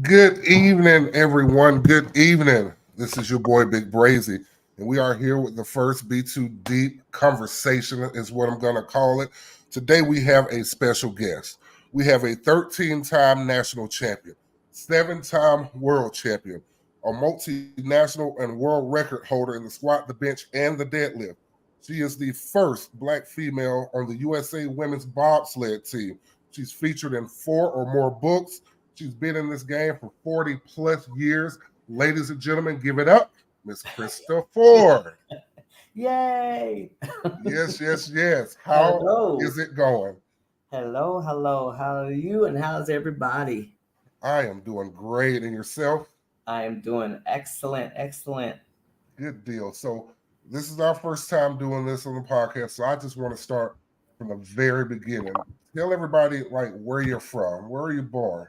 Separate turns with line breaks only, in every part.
Good evening, everyone. Good evening. This is your boy Big Brazy, and we are here with the first B2 Deep conversation, is what I'm going to call it. Today, we have a special guest. We have a 13-time national champion, 7-time world champion, a multinational and world record holder in the squat, the bench, and the deadlift. She is the first Black female on the USA women's bobsled team. She's featured in 4 or more books. She's been in this game for 40 plus years. Ladies and gentlemen, give it up, Miss Krista Ford.
Yay!
Yes. How is it going?
Hello. How are you and how's everybody?
I am doing great. And yourself?
I am doing excellent.
Good deal. So this is our first time doing this on the podcast. So I just want to start from the very beginning. Tell everybody where you're from. Where are you born?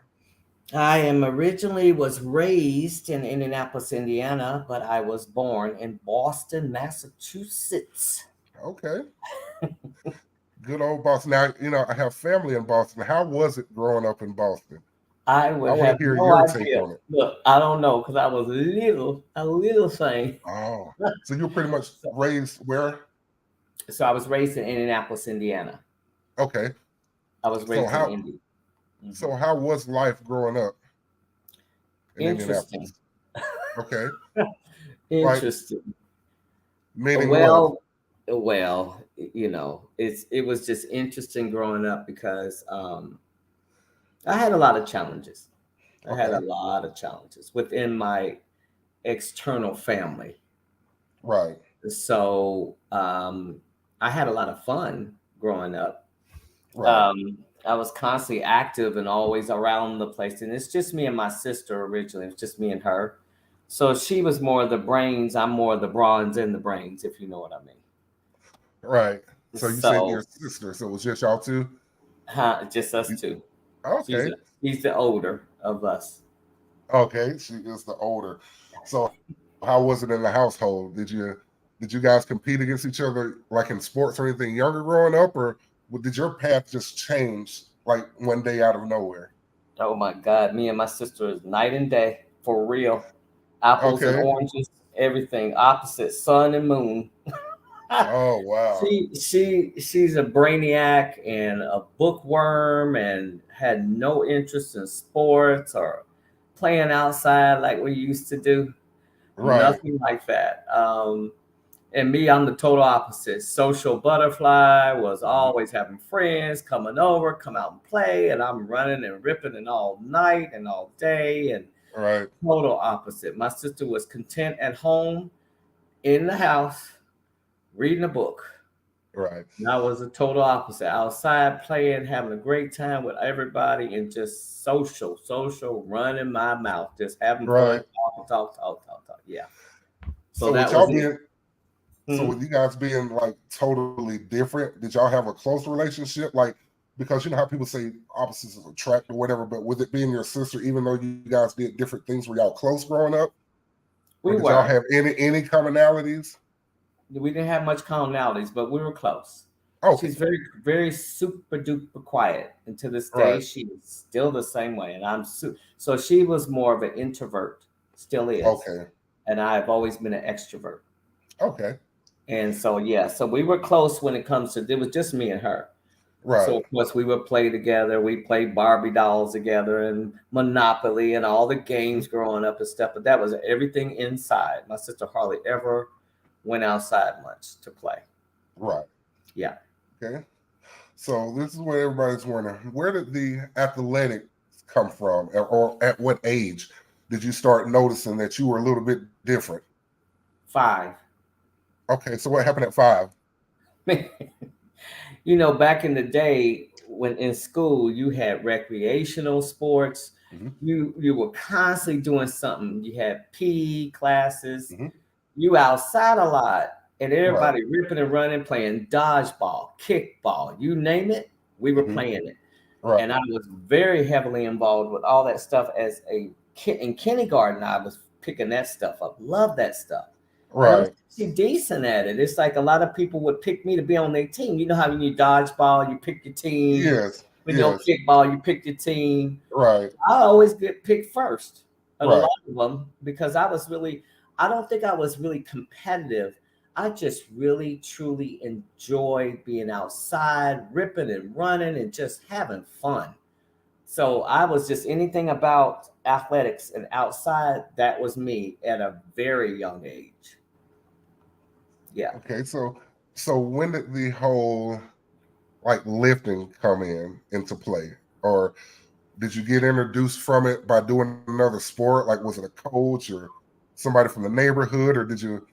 I am originally was raised in Indianapolis, Indiana, but I was born in Boston, Massachusetts.
Okay. Good old Boston. Now, I have family in Boston. How was it growing up in Boston?
I
I
would
want to
have
hear
no
your take
idea.
on it.
Look, I don't know because I was a little thing.
Oh, so you're pretty much
So,
raised where?
so I was raised in Indianapolis, Indiana.
Okay.
I was
So
raised in
how
Indy.
so how was life growing up in
Interesting.
Indianapolis? Okay. Like
Interesting.
meaning what?
It was just interesting growing up because I had a lot of challenges. I had a
Okay.
lot of challenges within my external family.
Right.
So I had a lot of fun growing up.
Right.
I was constantly active and always around the place. And it's just me and my sister originally. It was just me and her. So she was more of the brains. I'm more of the bronze in the brains, if you know what I mean.
Right. So you said your
So
sister, so it was just y'all two?
just us
You-
two. She's
Okay.
a, he's the older of us.
Okay. She is the older. So how was it in the household? Did you guys compete against each other like in sports or anything younger growing up, or did your path just change like one day out of nowhere?
Oh my God, me and my sister is night and day for real. Apples and
Okay.
oranges, everything opposite, sun and moon.
Oh wow.
She's a brainiac and a bookworm and had no interest in sports or playing outside like we used to do.
Right.
Nothing like that. And me, I'm the total opposite. Social butterfly, was
Mhm.
always having friends coming over, come out and play, and I'm running and ripping and all night and all day, and
Right.
total opposite. My sister was content at home in the house reading a book.
Right.
And I was a total opposite. Outside playing, having a great time with everybody, and just social, running my mouth, just having fun,
Right.
talk. Yeah. So
So with
that
y'all
was it.
being so
Hmm.
with you guys being like totally different, did y'all have a close relationship? Like because you know how people say opposites attract or whatever, but with it being your sister, even though you guys did different things, were y'all close growing up? Or
We
did y'all
were.
have any commonalities?
We didn't have much commonalities, but we were close.
Okay.
She's very super duper quiet, and to this day,
Right.
she is still the same way. And so she was more of an introvert, still is,
Okay.
and I've always been an extrovert.
Okay.
And so yeah, so we were close when it comes to it was just me and her. So
Right.
of course we would play together. We played Barbie dolls together and Monopoly and all the
Mhm.
games growing up and stuff. But that was everything inside. My sister hardly ever went outside much to play.
Right.
Yeah.
Okay. So this is what everybody's wondering. Where did the athletics come from? Or at what age did you start noticing that you were a little bit different?
5.
Okay, so what happened at 5?
Back in the day when in school you had recreational sports,
Hmm.
you were constantly doing something. You had PE classes,
Hmm.
you outside a lot, and
Right.
everybody ripping and running, playing dodgeball, kickball, you name it, we were
Hmm.
playing it.
Right.
And I was very heavily involved with all that stuff as a kid in kindergarten. I was picking that stuff up, love that stuff. And I was
Right.
actually decent at it. It's like a lot of people would pick me to be on their team. You know how when you dodgeball, you pick your team,
Yes.
You know,
Yes.
kickball, you pick your team.
Right.
I always get picked first at a
Right.
lot of them because I don't think I was really competitive. I just really, truly enjoyed being outside, ripping and running and just having fun. So I was just anything about athletics and outside, that was me at a very young age. Yeah.
Okay. So when did the whole like lifting come into play, or did you get introduced from it by doing another sport? Like, was it a coach or somebody from the neighborhood, or did you,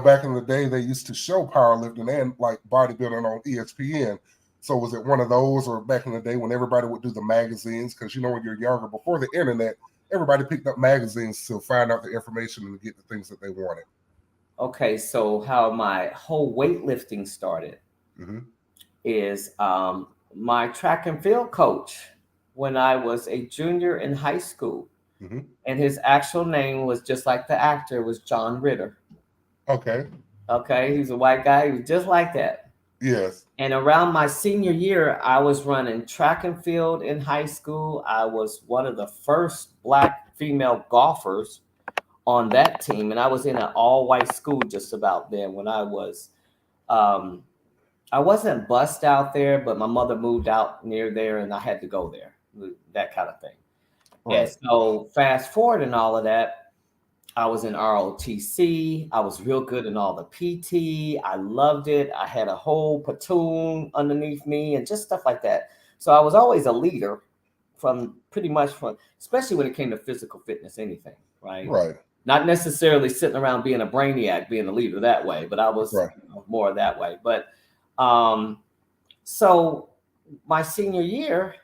back in the day they used to show powerlifting and like bodybuilding on ESPN. So was it one of those, or back in the day when everybody would do the magazines? Because when you're younger, before the internet, everybody picked up magazines to find out the information and get the things that they wanted.
Okay. So how my whole weightlifting started
Hmm.
is my track and field coach when I was a junior in high school.
Hmm.
And his actual name was just like the actor, was John Ritter.
Okay.
Okay, he's a white guy. He was just like that.
Yes.
And around my senior year, I was running track and field in high school. I was one of the first black female golfers on that team, and I was in an all-white school just about then when I was. Um, I wasn't bussed out there, but my mother moved out near there, and I had to go there. That kind of thing. And
Right.
so fast forward and all of that, I was in ROTC. I was real good in all the PT. I loved it. I had a whole platoon underneath me and just stuff like that. So I was always a leader from pretty much from, especially when it came to physical fitness, anything, right?
Right.
Not necessarily sitting around being a brainiac, being a leader that way, but I was
Right.
more that way. But um, so my senior year,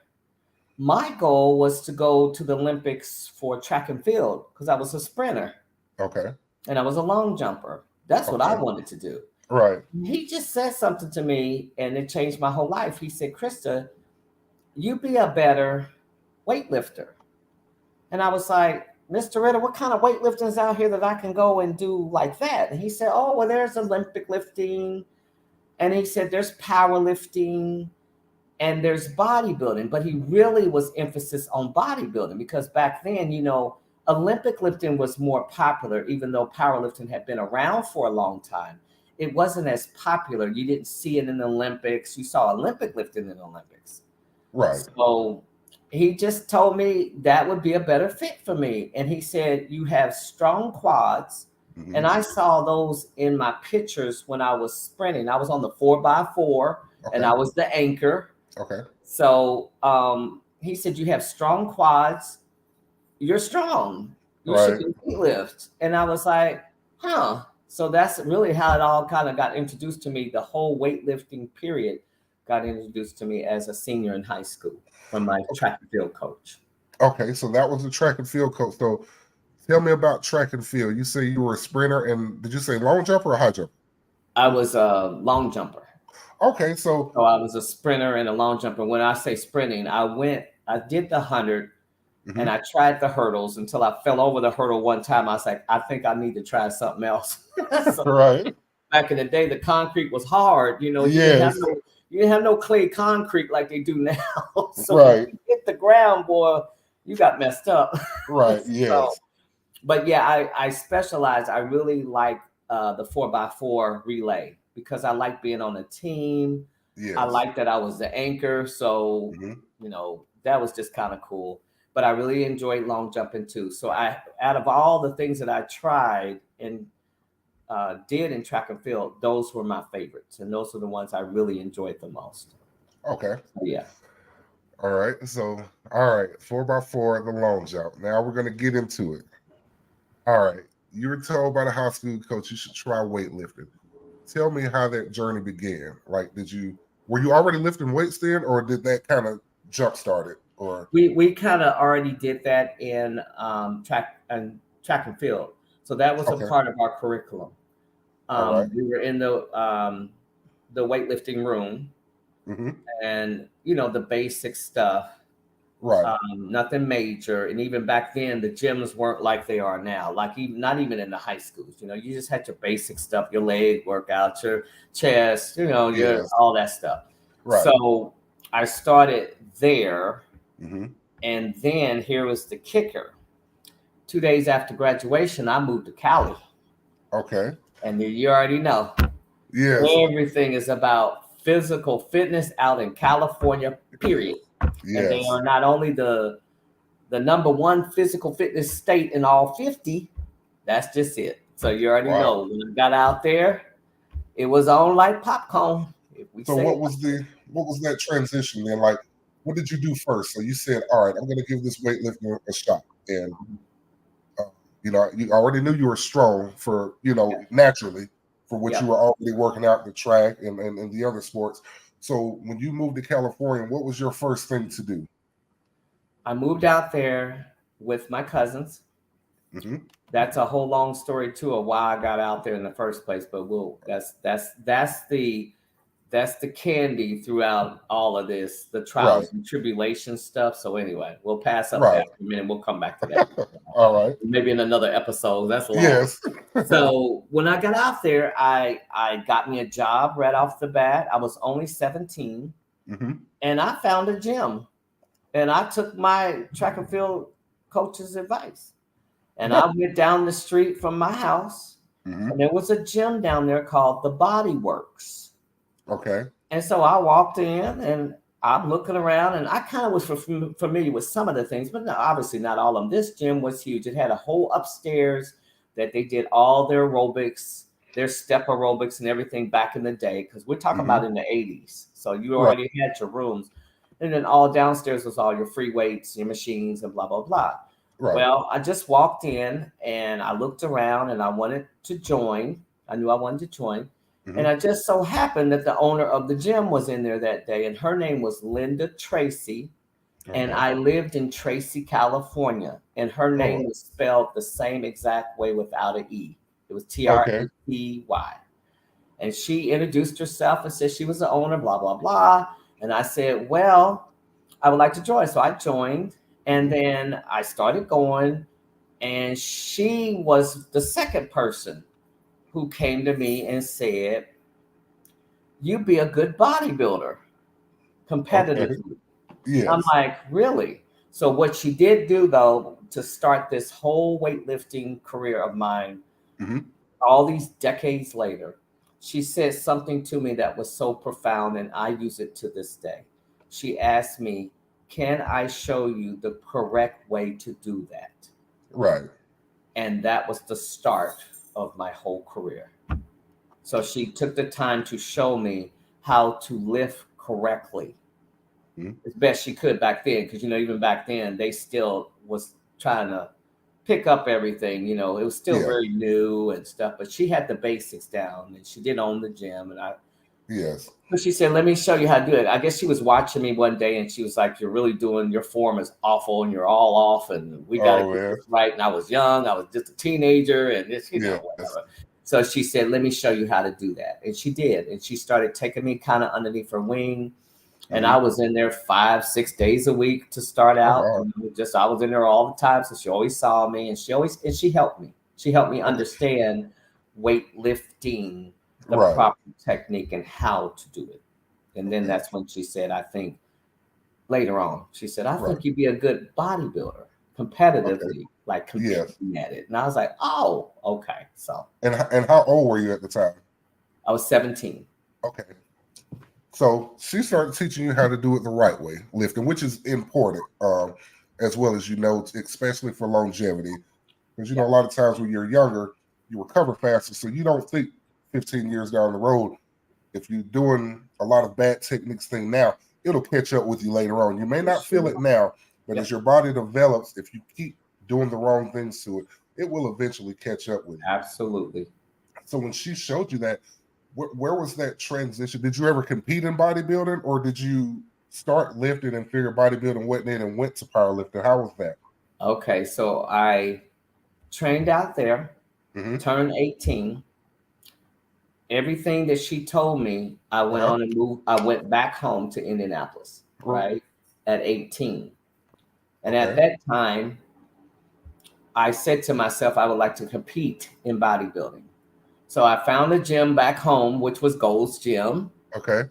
my goal was to go to the Olympics for track and field because I was a sprinter
Okay.
and I was a long jumper. That's what I
Okay.
wanted to do.
Right.
He just said something to me and it changed my whole life. He said, Krista, you be a better weightlifter. And I was like, Mr. Ritter, what kind of weightlifting is out here that I can go and do like that? And he said, oh, well, there's Olympic lifting. And he said, there's powerlifting and there's bodybuilding. But he really was emphasis on bodybuilding because back then, Olympic lifting was more popular, even though powerlifting had been around for a long time. It wasn't as popular. You didn't see it in the Olympics. You saw Olympic lifting in the Olympics.
Right.
So he just told me that would be a better fit for me. And he said, you have strong quads. And
Hmm.
I saw those in my pictures when I was sprinting. I was on the 4x4 and
Okay.
I was the anchor.
Okay.
So he said, you have strong quads. You're strong. You should
Right.
do lift. And I was like, huh. So that's really how it all kind of got introduced to me. The whole weightlifting period got introduced to me as a senior in high school from my track and field coach.
Okay. So that was the track and field coach. So tell me about track and field. You say you were a sprinter, and did you say long jumper or high jump?
I was a long jumper.
Okay. So
So I was a sprinter and a long jumper. When I say sprinting, I did the 100 and
mhm.
I tried the hurdles until I fell over the hurdle one time. I was like, I think I need to try something else. So
Right.
back in the day, the concrete was hard.
Yes.
You didn't have no clay concrete like they do now. So when
Right.
you hit the ground, boy, you got messed up.
Right.
So,
Yes.
but yeah, I specialize. I really like the 4x4 relay because I like being on a team. I
Yes.
like that I was the anchor. So,
Hmm.
that was just kind of cool. But I really enjoyed long jumping too. So out of all the things that I tried and did in track and field, those were my favorites. And those are the ones I really enjoyed the most.
Okay.
So, yeah.
All right. So, all right. 4x4, the long jump. Now we're going to get into it. All right. You were told by the high school coach you should try weightlifting. Tell me how that journey began. Like, were you already lifting weights then, or did that kind of jump start it? Or
We kind of already did that in track and field. So that was a
okay.
part of our curriculum.
All right.
We were in the weightlifting room
Hmm.
and the basic stuff.
Right.
Nothing major. And even back then, the gyms weren't like they are now. Like not even in the high schools. You just had your basic stuff, your leg workout, your chest, your
Yes.
all that stuff.
Right.
So I started there,
Mm-hmm.
and then here was the kicker. 2 days after graduation, I moved to Cali,
Okay.
and you already know
Yes.
everything is about physical fitness out in California. Period. And they
Yes.
are not only the number one physical fitness state in all 50. That's just it. So you already
Wow.
know when I got out there, it was on like popcorn. If we
So
say it like
what was that transition then? Like, what did you do first? So you said, all right, I'm going to give this weightlifting a shot. And, uh, you already knew you were strong for,
that.
naturally for what you
Yep.
were already working out the track and the other sports. So when you moved to California, what was your first thing to do?
I moved out there with my cousins.
Hmm.
That's a whole long story too of why I got out there in the first place. But that's the candy throughout all of this, the
Right.
trials and tribulations stuff. So anyway, we'll pass up
Right.
that for a minute. We'll come back to that.
All right.
Maybe in another episode. That's long.
Yes.
So when I got out there, I got me a job right off the bat. I was only 17,
Hmm.
and I found a gym, and I took my track and field coach's advice, and I went down the street from my house,
Hmm.
and there was a gym down there called the Body Works.
Okay.
And so I walked in, and I'm looking around, and I kind of was familiar with some of the things, but no, obviously not all of them. This gym was huge. It had a whole upstairs that they did all their aerobics, their step aerobics and everything back in the day, because we're talking
Hmm.
about in the 80s. So you
Right.
already had your rooms. And then all downstairs was all your free weights, your machines, and blah, blah, blah.
Right.
Well, I just walked in and I looked around and I wanted to join. I knew I wanted to join. And
Hmm.
I just so happened that the owner of the gym was in there that day, and her name was Linda Tracy. And
Okay.
I lived in Tracy, California, and her
All right.
name was spelled the same exact way without an E. It was
Okay.
Tracy. And she introduced herself and said she was the owner, blah, blah, blah. And I said, well, I would like to join. So I joined, and
Hmm.
then I started going, and she was the second person who came to me and said, you'd be a good bodybuilder
Okay.
competitively. I'm
Yes.
like, really? So what she did do though to start this whole weightlifting career of mine,
Hmm.
all these decades later, she said something to me that was so profound, and I use it to this day. She asked me, can I show you the correct way to do that?
Right.
And that was the start of my whole career. So she took the time to show me how to lift correctly
Mhm.
as best she could back then. Because, even back then, they still was trying to pick up everything. It was still
Yeah.
very new and stuff, but she had the basics down and she did own the gym.
Yes.
But she said, let me show you how to do it. I guess she was watching me one day and she was like, you're really doing, your form is awful and you're all off and we got to
Oh
get
man.
this right. And I was young, I was just a teenager and this,
Yes.
whatever. So she said, let me show you how to do that. And she did. And she started taking me kind of underneath her wing. And I
Hmm.
was in there 5-6 days a week to start
Oh
out.
wow.
And I was in there all the time. So she always saw me and she helped me. She helped me
Okay.
understand weightlifting, the
Right.
proper technique and how to do it. And then
Okay.
that's when she said, I think later on, she said, I
Right.
think you'd be a good bodybuilder
Okay.
competitively, like
Yes.
competing at it. And I was like, oh, okay. So
And how old were you at the time?
I was 17.
Okay. So she started teaching you how to do it the right way, lifting, which is important, as well as especially for longevity. Because a
Yeah,
lot of times when you're younger, you recover faster, so you don't think 15 years down the road, if you're doing a lot of bad techniques thing now, it'll catch up with you later on. You may
for
not feel
sure.
it now, but as
Yep,
your body develops, if you keep doing the wrong things to it, it will eventually catch up with you.
absolutely.
So when she showed you that, where was that transition? Did you ever compete in bodybuilding, or did you start lifting and figure bodybuilding wasn't it and went to powerlifting? How was that?
Okay, so I trained out there,
Hmm.
turned 18. Everything that she told me, I went
Uh-huh.
on and moved. I went back home to Indianapolis, right, at 18. And at
Okay.
that time, I said to myself, I would like to compete in bodybuilding. So I found a gym back home, which was Gold's Gym.
Okay.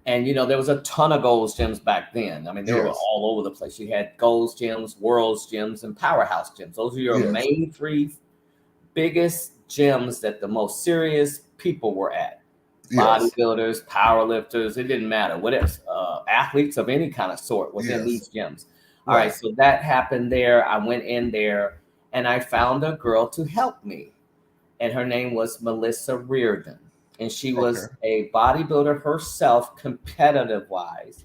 And there was a ton of Gold's gyms back then. I mean, they were
Yes.
all over the place. You had Gold's gyms, World's gyms, and Powerhouse gyms. Those are your
Yes.
main three biggest gyms that the most serious people were at.
Yes.
Bodybuilders, powerlifters, it didn't matter. What else? Athletes of any kind of sort was in
Yes.
these gyms. All
Right.
right, so that happened there. I went in there and I found a girl to help me, and her name was Melissa Reardon. And she
Okay.
was a bodybuilder herself, competitive wise.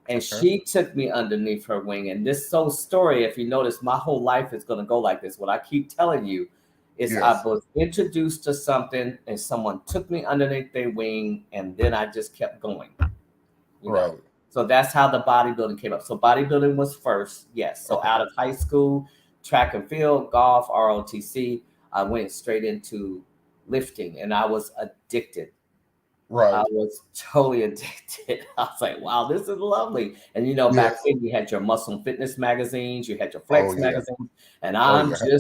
And
Okay.
she took me underneath her wing. And this whole story, if you notice, my whole life is going to go like this. What I keep telling you is I
Yes.
was introduced to something and someone took me underneath their wing, and then I just kept going.
Right.
So that's how the bodybuilding came up. So bodybuilding was first, yes. So
Okay.
out of high school, track and field, golf, ROTC, I went straight into lifting, and I was addicted.
Right.
I was totally addicted. I was like, wow, this is lovely. And back
Yes.
then you had your muscle fitness magazines, you had your
Oh
flex
yeah.
magazines, and
Oh yeah.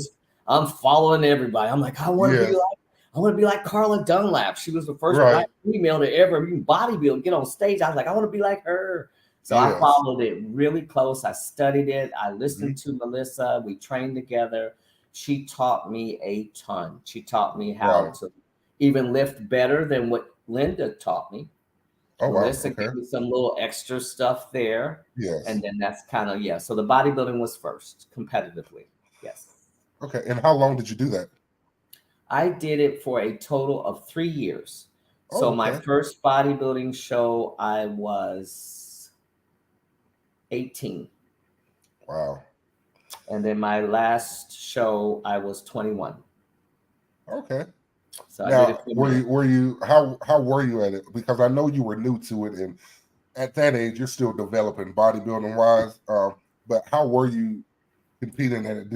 I'm following everybody. I'm like,
Yes.
I want to be like Carla Dunlap. She was the first
Right.
black female to ever bodybuild, get on stage. I was like, I want to be like her. So I
Yes.
followed it really close. I studied it. I listened
Mhm.
to Melissa. We trained together. She taught me a ton. She taught me how
Right.
to even lift better than what Linda taught me.
Oh wow.
Melissa
Okay.
gave me some little extra stuff there.
Yes.
And then that's kind of, yeah. So the bodybuilding was first competitively. Yes.
Okay. And how long did you do that?
I did it for a total of 3 years. So
Oh,
my
okay.
first bodybuilding show, I was 18.
Wow.
And then my last show, I was 21.
Okay.
So I did it
Now,
for a
were
minute.
you how were you at it? Because I know you were new to it, and at that age, you're still developing bodybuilding wise. But how were you competing in it?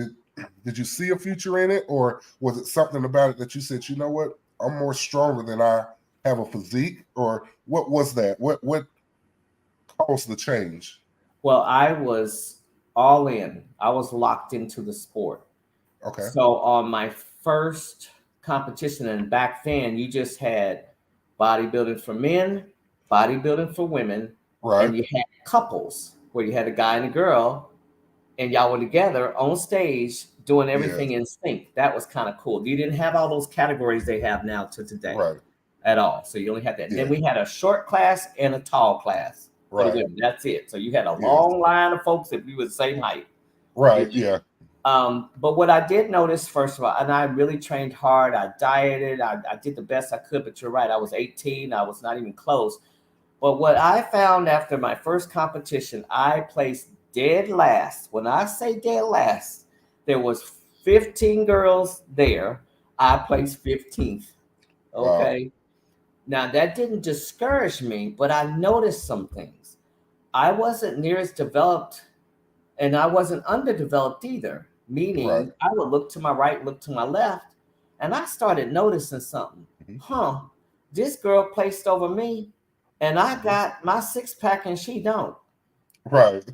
Did you see a future in it, or was it something about it that you said, you know what, I'm more stronger than I have a physique, or what was that? What caused the change?
Well, I was all in. I was locked into the sport.
Okay.
So on my first competition, and back then you just had bodybuilding for men, bodybuilding for women,
Right.
and you had couples where you had a guy and a girl, and y'all were together on stage doing
Yes.
everything in sync. That was kind of cool. You didn't have all those categories they have now to today
Right.
at all. So you only had that.
Yeah.
Then we had a short class and a tall class for the
Right.
women. That's it. So you had a
Yes.
long line of folks if you were the same height.
Right. Yeah.
But what I did notice, first of all, and I really trained hard, I dieted, I did the best I could, but you're right, I was 18, I was not even close. But what I found after my first competition, I placed dead last. When I say dead last, there was 15 girls there. I placed 15th.
Wow.
Okay. Now that didn't discourage me, but I noticed some things. I wasn't near as developed and I wasn't underdeveloped either.
Right.
Meaning, I would look to my right, look to my left, and I started noticing something.
Hmm.
Huh, this girl placed over me, and I
Hmm.
got my six pack and she don't.
Right.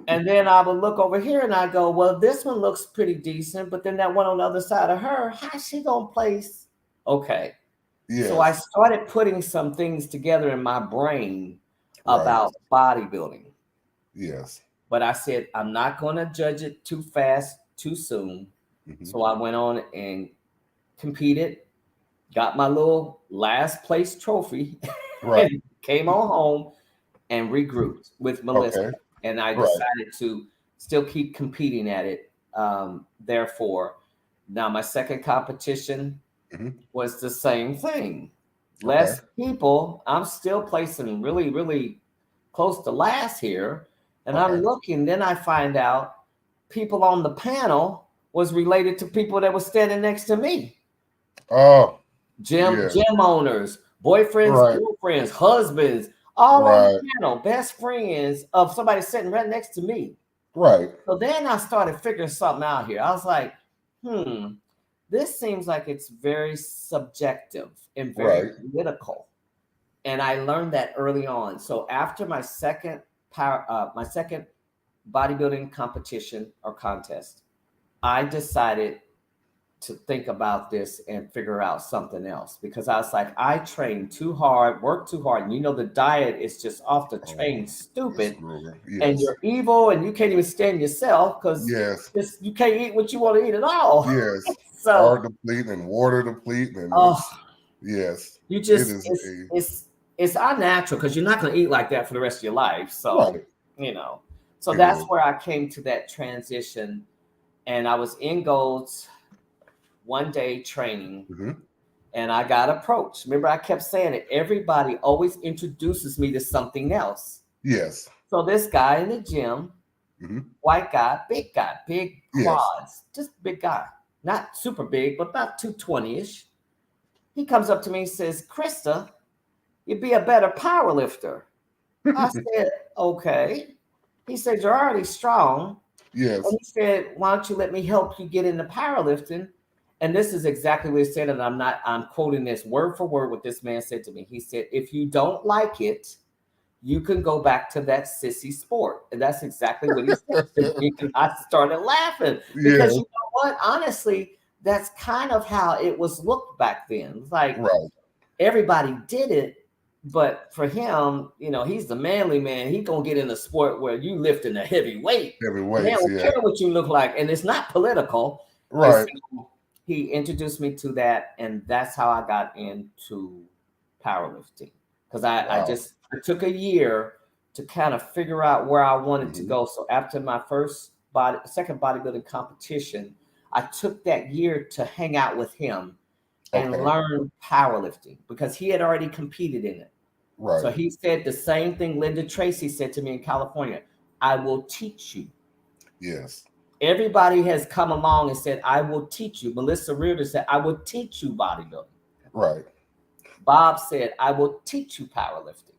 And then I would look over here and I go, well, this one looks pretty decent, but then that one on the other side of her, how's she gonna place? Okay. So I
Yes.
started putting some things together in my brain
Right.
about bodybuilding.
Yes.
But I said, I'm not going to judge it too fast, too soon.
Hmm.
So I went on and competed, got my little last place trophy,
Right.
and came on home and regrouped with Melissa.
Okay.
And I
Right.
decided to still keep competing at it. Therefore, now my second competition
Hmm.
was the same thing.
Okay.
Less people. I'm still placing really, really close to last here. And I'm
Okay.
looking, then I find out people on the panel was related to people that were standing next to me.
Oh,
Gym
yeah.
gym owners, boyfriends,
Right.
girlfriends, husbands, all on the
Right.
panel, best friends of somebody sitting right next to me.
Right.
So then I started figuring something out here. I was like, this seems like it's very subjective and very
Right.
political. And I learned that early on. So after my second bodybuilding competition or contest, I decided to think about this and figure out something else, because I was like, I train too hard, work too hard, and the diet is just off the chain
It's
stupid,
grueling.
and
Yes.
you're evil, and you can't even stand yourself because
Yes.
you can't eat what you want to eat at all.
Yes.
So,
Card depleting and water depleting, and
oh,
it's yes,
you
it
just
is a
it's unnatural because you're not going to eat like that for the rest of your life. So,
right.
so
It
that's
is.
where I came to that transition, and I was in Golds one day training.
Mhm.
And I got approached. Remember, I kept saying it. Everybody always introduces me to something else.
Yes.
So this guy in the gym,
Mhm.
white guy, big
Yes.
quads, just big guy, not super big, but about 220-ish. He comes up to me and says, Krista, you'd be a better power lifter. I said, okay. He said, you're already strong. And
Yes.
he said, why don't you let me help you get into powerlifting? And this is exactly what he said. And I'm quoting this word for word what this man said to me. He said, if you don't like it, you can go back to that sissy sport. And that's exactly what he said to me. And I started laughing because
Yes.
you know what? Honestly, that's kind of how it was looked back then. It's like
Right.
everybody did it. But for him, he's the manly man. He's going to get in a sport where you lifting a heavy weight.
Heavy
And they
weights.
don't
Yeah.
care what you look like. And it's not political. And
Right.
so he introduced me to that. And that's how I got into powerlifting. Because I
Wow.
took a year to kind of figure out where I wanted to
Mhm.
go. So after my second bodybuilding competition, I took that year to hang out with him and
Okay.
learn powerlifting because he had already competed in it.
Right.
So he said the same thing Linda Tracy said to me in California. I will teach you.
Yes.
Everybody has come along and said, I will teach you. Melissa Reardon said, I will teach you bodybuilding.
Right.
Bob said, I will teach you powerlifting.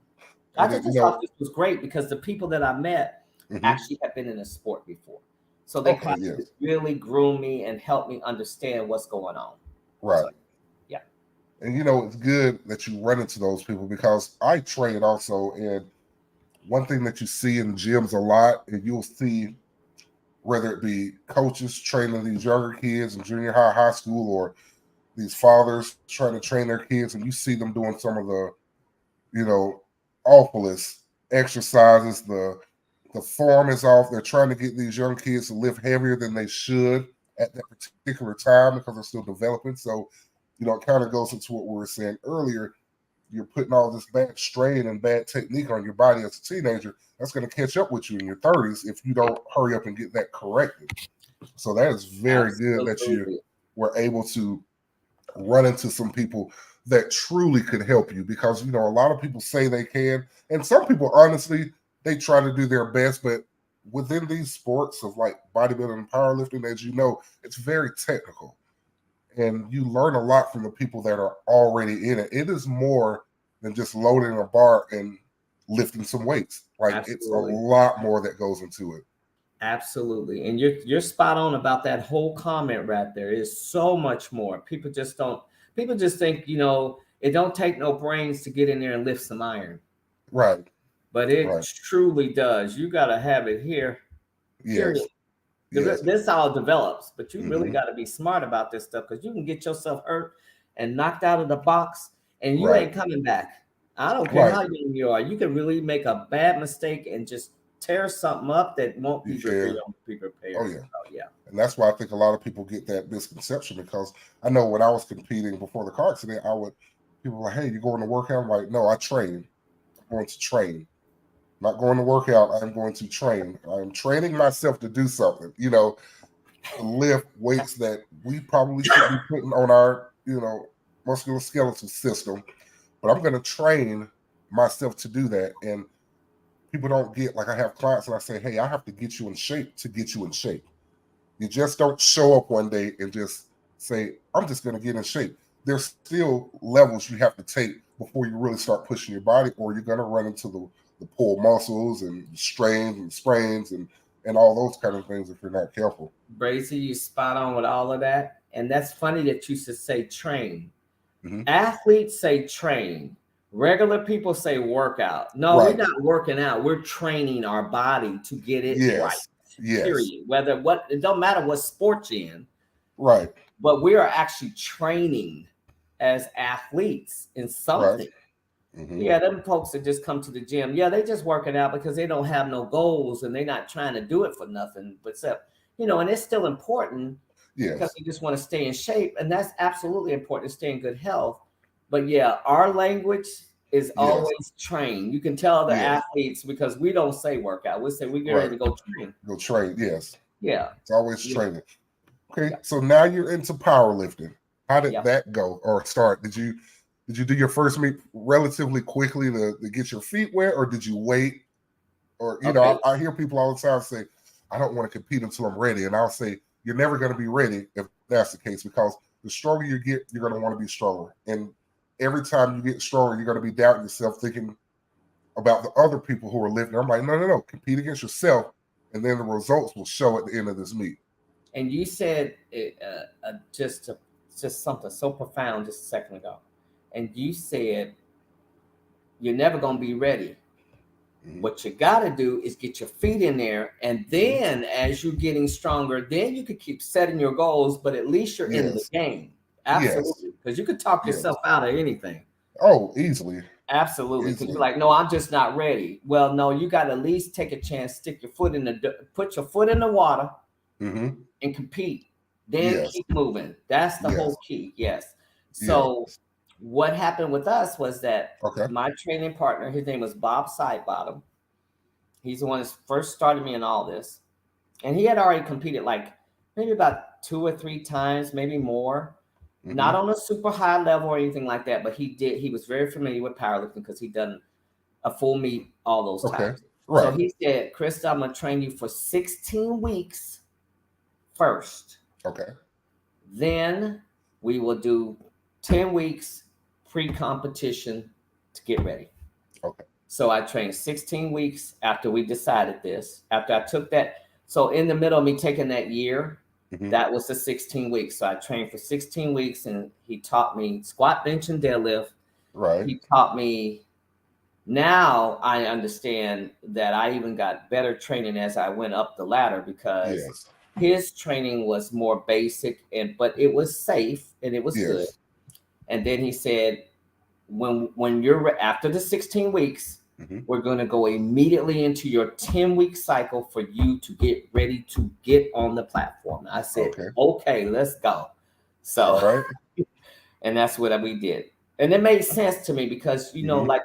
I
And
just thought this was great because the people that I met
mhm.
actually have been in a sport before. So they
Okay.
kind of
Yes.
really grew me and helped me understand what's going on. So,
Right.
yeah.
And it's good that you run into those people because I train also. And one thing that you see in gyms a lot, and you'll see whether it be coaches training these younger kids in junior high, high school, or these fathers trying to train their kids, and you see them doing some of the, awfulest exercises. The form is off. They're trying to get these young kids to lift heavier than they should at that particular time because they're still developing. So, it kind of goes into what we were saying earlier. You're putting all this bad strain and bad technique on your body as a teenager. That's going to catch up with you in your 30s if you don't hurry up and get that corrected. So that is very good that you
Absolutely.
were able to run into some people that truly could help you because, a lot of people say they can. And some people, honestly, they try to do their best. But within these sports of like bodybuilding and powerlifting, as you know, it's very technical. And you learn a lot from the people that are already in it. It is more than just loading a bar and lifting some weights. Like it's a
Absolutely.
lot more that goes into it.
Absolutely. And you're spot on about that whole comment right there. Is so much more. People just think, it don't take no brains to get in there and lift some iron.
Right.
But it
Right.
truly does. You gotta have it here, period.
Yes. Yes.
This all develops, but you really
Hmm.
got to be smart about this stuff because you can get yourself hurt and knocked out of the box and you
Right.
ain't coming back. I don't care
Right.
how young you are. You can really make a bad mistake and just tear something up that won't
You
be good for
can.
you. Be
Oh
prepared.
yeah.
So, yeah.
And that's why I think a lot of people get that misconception because I know when I was competing before the car accident, people were like, hey, you going to work out? I'm like, no, I train. I'm going to train. I'm not going to work out. I'm going to train. I'm training myself to do something, to lift weights that we probably should be putting on our, musculoskeletal system. But I'm going to train myself to do that. And people don't get, like I have clients and I say, hey, I have to get you in shape to get you in shape. You just don't show up one day and just say, I'm just going to get in shape. There's still levels you have to take before you really start pushing your body, or you're going to run into the pulled muscles and strains and sprains and all those kind of things if you're not careful.
Brazy, you spot on with all of that. And that's funny that you should say train.
Mm-hmm.
Athletes say train. Regular people say workout. No, we're
Right.
not working out. We're training our body to get it right.
Yes. Yes.
Period. It don't matter what sport you're in.
Right.
but we are actually training as athletes in something. Yeah, them folks that just come to the gym, yeah, they just working out because they don't have no goals and they're not trying to do it for nothing, but except, and it's still important because they just want to stay in shape, and that's absolutely important to stay in good health. But yeah, our language is always train. You can tell the athletes because we don't say workout. We say we get ready to go train.
Go train, yes.
Yeah.
It's always training. Okay, so now you're into powerlifting. How did that go or start? Did you do your first meet relatively quickly to get your feet wet, or did you wait? Or, I hear people all the time say, I don't want to compete until I'm ready. And I'll say, you're never going to be ready if that's the case, because the stronger you get, you're going to want to be stronger. And every time you get stronger, you're going to be doubting yourself, thinking about the other people who are lifting. I'm like, no, compete against yourself, and then the results will show at the end of this meet.
And you said just something so profound just a second ago. And you said you're never going to be ready. What you got to do is get your feet in there, and then as you're getting stronger, then you could keep setting your goals, but at least you're in the game. Absolutely. Because you could talk yourself out of anything.
Oh, easily.
Absolutely. Because you're like, no, I'm just not ready. Well, no, you got to at least take a chance, put your foot in the water and compete. Then keep moving. That's the whole key. Yes. So what happened with us was that my training partner, his name was Bob Sidebottom. He's the one that first started me in all this. And he had already competed like maybe about 2 or 3 times, maybe more. Not on a super high level or anything like that, but he was very familiar with powerlifting because he'd done a full meet all those times. Right. So he said, Krista, I'm going to train you for 16 weeks first.
Okay.
Then we will do 10 weeks pre-competition to get ready.
Okay.
So I trained 16 weeks after we decided this, after I took that. So in the middle of me taking that year, that was the 16 weeks. So I trained for 16 weeks, and he taught me squat, bench, and deadlift.
Right.
He taught me. Now I understand that I even got better training as I went up the ladder because his training was more basic, but it was safe and it was good. And then he said, when you're after the 16 weeks, we're going to go immediately into your 10-week cycle for you to get ready to get on the platform. I said, okay, let's go. So, and that's what we did. And it made sense to me because, like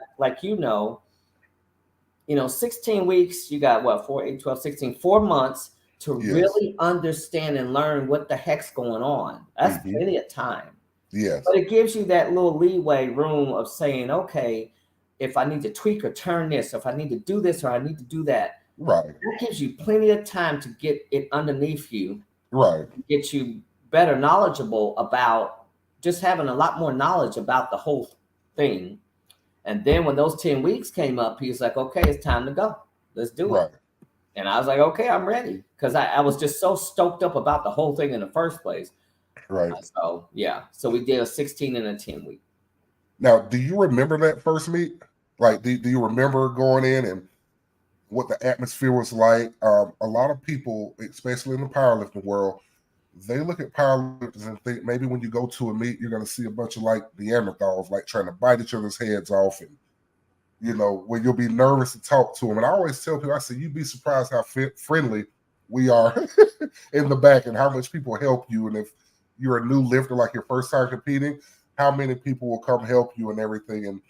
16 weeks, you got what, 4, 8, 12, 16, 4 months to really understand and learn what the heck's going on. That's plenty of time.
Yes.
But it gives you that little leeway room of saying, okay, if I need to tweak or turn this, if I need to do this or I need to do that.
Right.
That gives you plenty of time to get it underneath you.
Right.
Get you better knowledgeable about just having a lot more knowledge about the whole thing. And then when those 10 weeks came up, he was like, okay, it's time to go. Let's do it. And I was like, okay, I'm ready. Because I was just so stoked up about the whole thing in the first place.
Right.
So, so we did a 16 and a 10 week.
Now, do you remember that first meet? Like, do you remember going in and what the atmosphere was like? A lot of people, especially in the powerlifting world, they look at powerlifters and think maybe when you go to a meet, you're going to see a bunch of like Neanderthals, like trying to bite each other's heads off, and where you'll be nervous to talk to them. And I always tell people, I say, you'd be surprised how friendly we are in the back and how much people help you. And if you're a new lifter, like your first time competing, how many people will come help you and everything. And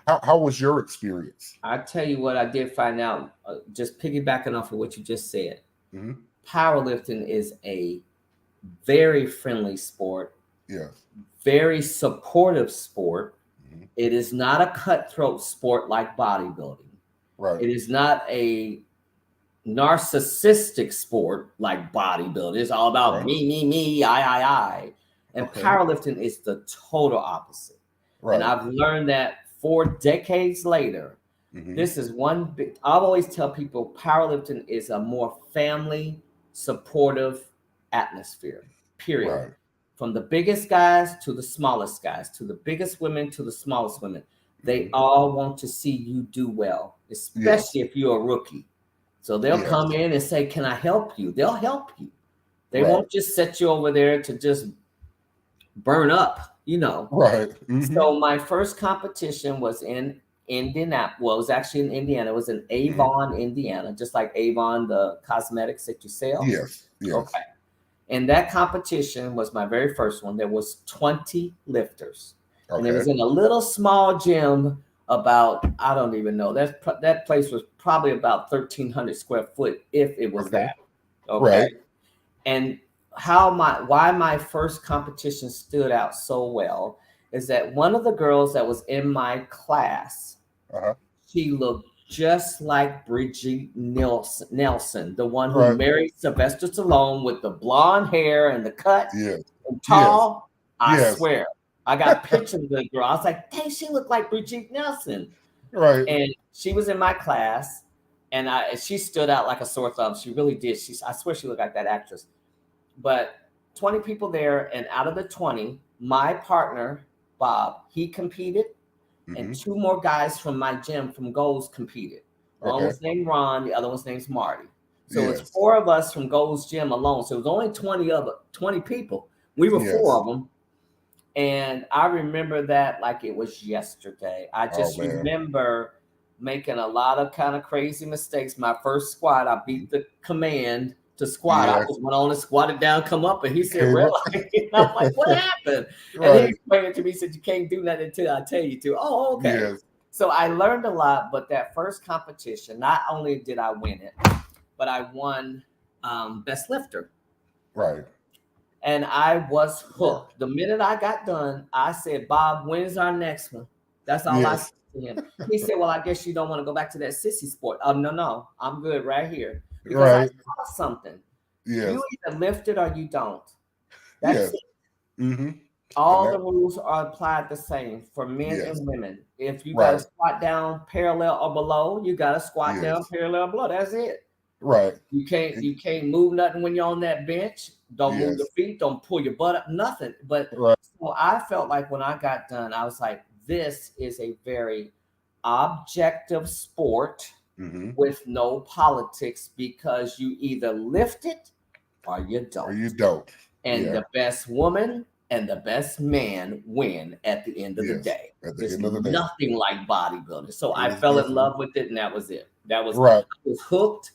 how was your experience?
I tell you what, I did find out, just piggybacking off of what you just said. Powerlifting is a very friendly sport. Very supportive sport. It is not a cutthroat sport like bodybuilding.
Right.
It is not a narcissistic sport like bodybuilding. It's all about me, I. And powerlifting is the total opposite. And I've learned that 4 decades later. This is one big, I've always tell people powerlifting is a more family supportive atmosphere, period. From the biggest guys to the smallest guys, to the biggest women to the smallest women. They all want to see you do well, especially if you're a rookie. So they'll come in and say, can I help you? They'll help you. They won't just set you over there to just burn up,
Right.
So my first competition was in Indianapolis. Well, it was actually in Indiana. It was in Avon, Indiana, just like Avon, the cosmetics that you sell.
Yes.
Okay. And that competition was my very first one. There was 20 lifters. Okay. And it was in a little small gym about, I don't even know. That place was probably about 1,300 square foot, if it was that. Okay. Right. And why my first competition stood out so well is that one of the girls that was in my class, she looked just like Bridget Nelson, the one who married Sylvester Stallone with the blonde hair and the cut and tall. I swear. I got pictures of the girl. I was like, dang, she looked like Bridget Nelson. Right. And she was in my class, and she stood out like a sore thumb. She really did. I swear she looked like that actress. But 20 people there, and out of the 20, my partner, Bob, he competed, and 2 more guys from my gym from Goals competed. One was named Ron, the other one's named Marty. So it's 4 of us from Goals Gym alone. So it was only 20 people. We were 4 of them. And I remember that like it was yesterday. I just remember making a lot of kind of crazy mistakes. My first squat, I beat the command to squat. I just went on and squatted down, come up, and he said, "Really?" And I'm like, "What happened?" And he explained it to me. He said, "You can't do nothing until I tell you to." Oh, okay. Yes. So I learned a lot, but that first competition, not only did I win it, but I won best lifter. Right. And I was hooked. The minute I got done, I said, "Bob, when's our next one?" That's all I said to him. He said, "Well, I guess you don't want to go back to that sissy sport." Oh, no, I'm good right here. Because I saw something. Yes. You either lift it or you don't. That's it. All the rules are applied the same for men and women. If you got to squat down parallel or below, you got to squat down parallel or below. That's it. Right. You can't move nothing when you're on that bench. Don't move the feet. Don't pull your butt up. Nothing. But so I felt like when I got done, I was like, this is a very objective sport. With no politics, because you either lift it or you don't. And the best woman and the best man win at the end of the day. There's nothing like bodybuilding. So I fell in love with it, and that was it. That was I was hooked,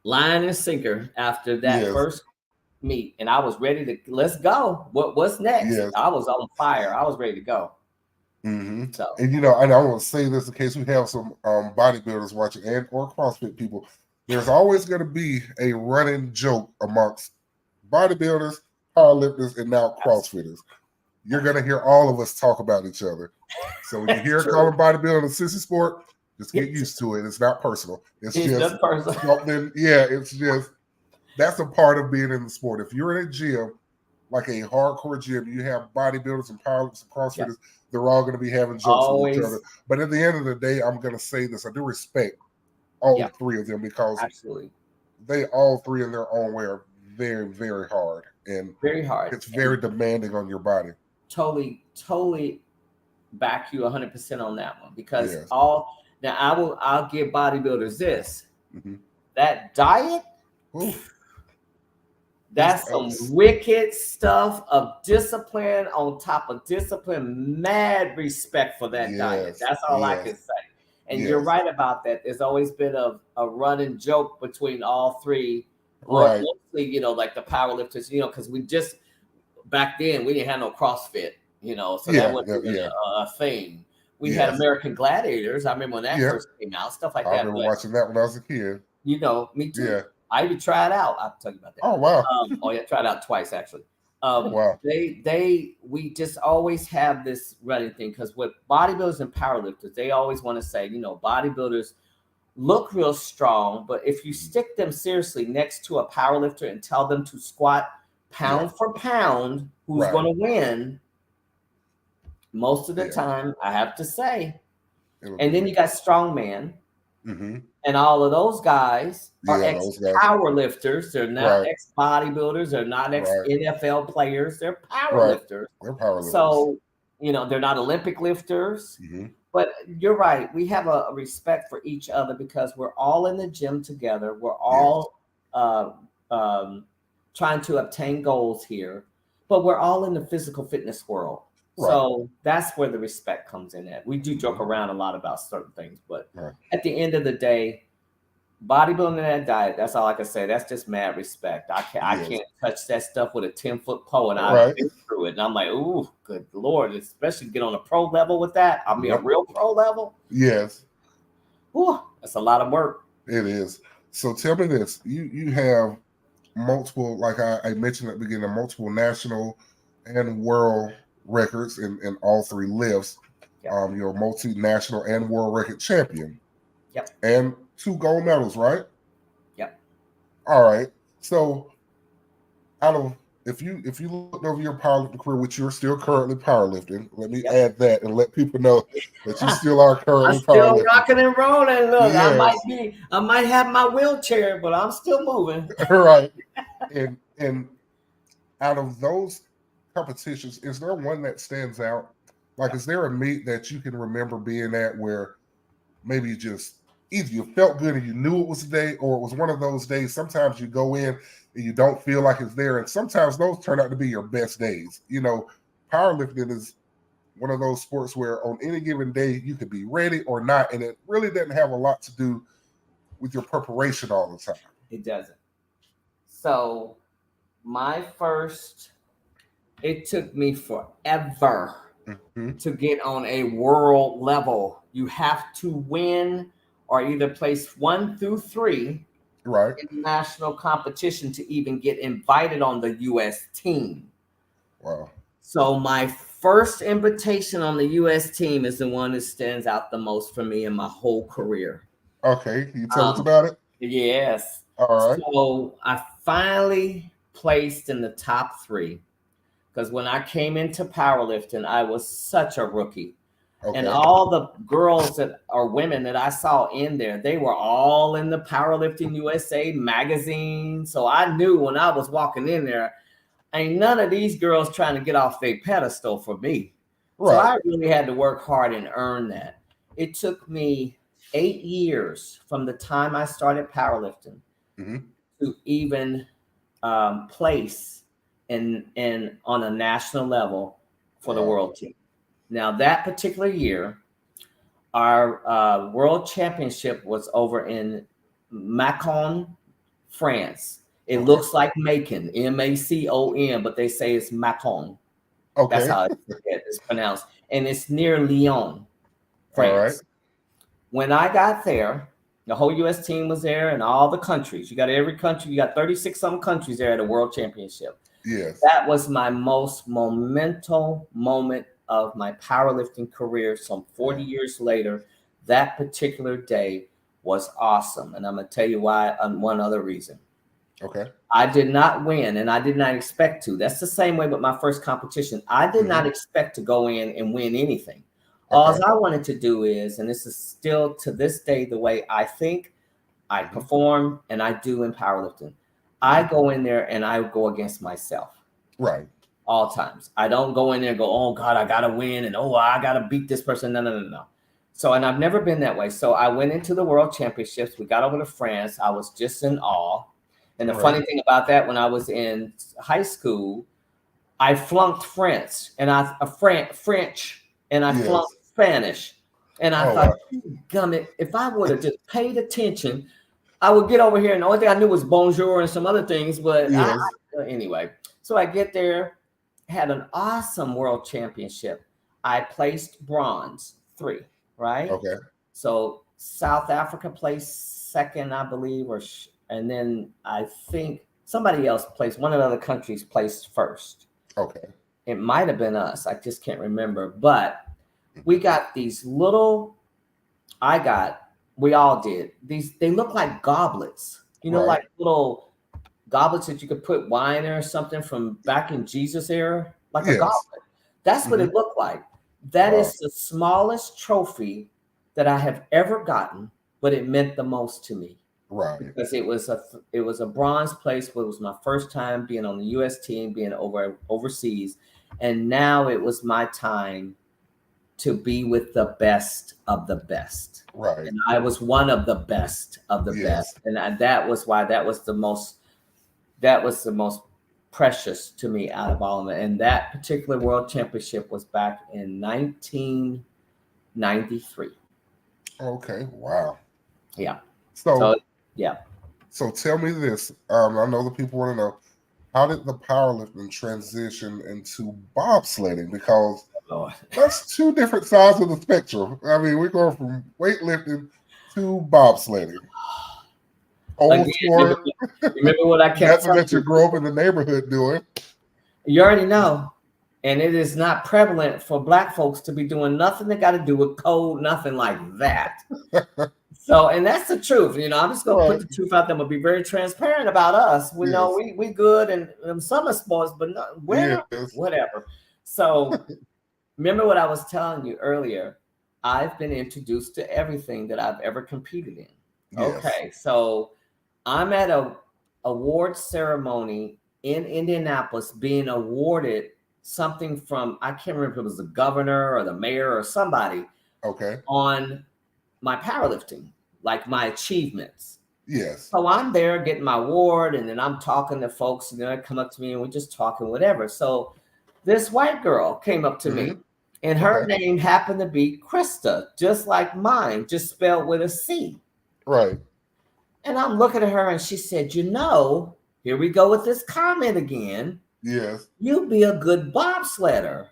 line and sinker after that first meet, and I was ready to let's go. What's next? I was on fire. I was ready to go. So,
and and I want to say this in case we have some bodybuilders watching or CrossFit people. There's always going to be a running joke amongst bodybuilders, powerlifters, and now CrossFitters. You're going to hear all of us talk about each other. So when you hear calling bodybuilding a sissy sport, just get used to it. It's not personal. It's just something. It's just that's a part of being in the sport. If you're in a gym, like a hardcore gym, you have bodybuilders and powerlifters and CrossFitters. They're all going to be having jokes with each other. But at the end of the day, I'm going to say this. I do respect all 3 of them, because they all 3 in their own way are very, very hard. And
very hard.
It's very demanding on your body.
Totally back you 100% on that one, because I'll give bodybuilders this. That diet, that's some wicked stuff of discipline on top of discipline. Mad respect for that diet. That's all I can say. And you're right about that. There's always been a running joke between all 3. Right. Mostly, like the powerlifters, because we just, back then, we didn't have no CrossFit, so that wasn't a thing. We had American Gladiators. I remember when that first came out, stuff like that.
I remember watching that when I was a kid.
Me too. Yeah. I even tried out. I'll tell you about that.
Oh, wow.
Tried out twice, actually. Wow. We just always have this running thing, because with bodybuilders and powerlifters, they always want to say, bodybuilders look real strong, but if you stick them seriously next to a powerlifter and tell them to squat pound for pound, who's going to win? Most of the time, I have to say. And then you got strongman. And all of those guys are ex-powerlifters. They're not ex-bodybuilders. They're not ex-NFL players. They're powerlifters.
They're powerlifters.
So, they're not Olympic lifters. But you're right. We have a respect for each other, because we're all in the gym together. We're all trying to obtain goals here, but we're all in the physical fitness world.
Right.
So that's where the respect comes in at. We do joke around a lot about certain things, but at the end of the day, bodybuilding and that diet, that's all I can say. That's just mad respect. I can't touch that stuff with a 10-foot pole, and I've been through it. And I'm like, ooh, good Lord, especially get on a pro level with that. I mean, a real pro level.
Yes.
Ooh, that's a lot of work.
It is. So tell me this. You have multiple, like I mentioned at the beginning, multiple national and world records in all three lifts. Yep. You're a multinational and world record champion.
Yep.
And 2 gold medals, right?
Yep.
All right. So if you looked over your powerlifting career, which you're still currently powerlifting, let me add that and let people know that you still are currently powerlifting.
Still rocking and rolling. Look, yes. I might have my wheelchair, but I'm still moving.
Right. And out of those competitions, is there one that stands out? Like, is there a meet that you can remember being at where maybe just either you felt good and you knew it was the day, or it was one of those days? Sometimes you go in and you don't feel like it's there, and sometimes those turn out to be your best days. You know, powerlifting is one of those sports where on any given day you could be ready or not, and it really doesn't have a lot to do with your preparation all the time.
It doesn't. So it took me forever to get on a world level. You have to win or either place 1 through 3 in national competition to even get invited on the U.S. team.
Wow.
So my first invitation on the U.S. team is the one that stands out the most for me in my whole career.
Okay. Can you tell us about it?
Yes.
All right.
So I finally placed in the top 3 because when I came into powerlifting, I was such a rookie. Okay. And all the girls that are women that I saw in there, they were all in the Powerlifting USA magazine. So I knew when I was walking in there, ain't none of these girls trying to get off their pedestal for me. Right. So I really had to work hard and earn that. It took me 8 years from the time I started powerlifting to even place in on a national level for the world team. Now, that particular year, our world championship was over in Macon, France. It looks like Macon, Macon, but they say it's Macon. Okay. That's how it's pronounced. And it's near Lyon, France. All right. When I got there, the whole U.S. team was there and all the countries. You got every country. You got 36-some countries there at a world championship.
Yes.
That was my most monumental moment of my powerlifting career. Some 40 years later, that particular day was awesome. And I'm going to tell you why on one other reason.
Okay.
I did not win, and I did not expect to. That's the same way with my first competition. I did not expect to go in and win anything. All I wanted to do is, and this is still to this day the way I think, I perform, and I do in powerlifting. I go in there and I go against myself.
Right.
All times. I don't go in there and go, oh God, I got to win. And oh, I got to beat this person. No. So, and I've never been that way. So I went into the world championships. We got over to France. I was just in awe. And the funny thing about that, when I was in high school, I flunked French and French and I flunked Spanish. And I thought, gummit, if I would have just paid attention, I would get over here. And the only thing I knew was bonjour and some other things. But anyway, so I get there, had an awesome world championship. I placed bronze 3, right?
Okay.
So South Africa placed 2nd, I believe, and then I think somebody else placed, one of the other countries placed 1st.
Okay.
It might have been us. I just can't remember. But we got these little, we all did. They look like goblets, like little goblets that you could put wine in or something from back in Jesus era, like a goblet. That's what it looked like. That is the smallest trophy that I have ever gotten, but it meant the most to me.
Right.
Because it was a bronze place, but it was my first time being on the U.S. team, being overseas. And now it was my time to be with the best of the best.
Right.
And I was one of the best of the best. And that was why that was the most precious to me out of all of it. And that particular world championship was back in 1993.
Okay, wow.
Yeah.
So,
yeah.
So tell me this. I know the people want to know, how did the powerlifting transition into bobsledding? Because
Lord.
that's two different sides of the spectrum. I mean, we're going from weightlifting to bobsledding. Old
Again,
sport.
remember what I kept
Nothing
telling
that you grew up in the neighborhood doing.
You already know. And it is not prevalent for Black folks to be doing nothing that got to do with code, nothing like that. So, and that's the truth. I'm just going to put the truth out there. I'm going to be very transparent about us. We know we good in summer sports, but not winter, whatever. So remember what I was telling you earlier. I've been introduced to everything that I've ever competed in.
Yes.
Okay. So I'm at a award ceremony in Indianapolis being awarded something from, I can't remember if it was the governor or the mayor or somebody.
Okay.
On my powerlifting, like my achievements.
Yes.
So I'm there getting my award, and then I'm talking to folks, and then they come up to me and we're just talking, whatever. So this white girl came up to me, and her name happened to be Krista, just like mine, just spelled with a C.
Right.
And I'm looking at her, and she said, here we go with this comment again.
Yes.
You'd be a good bobsledder.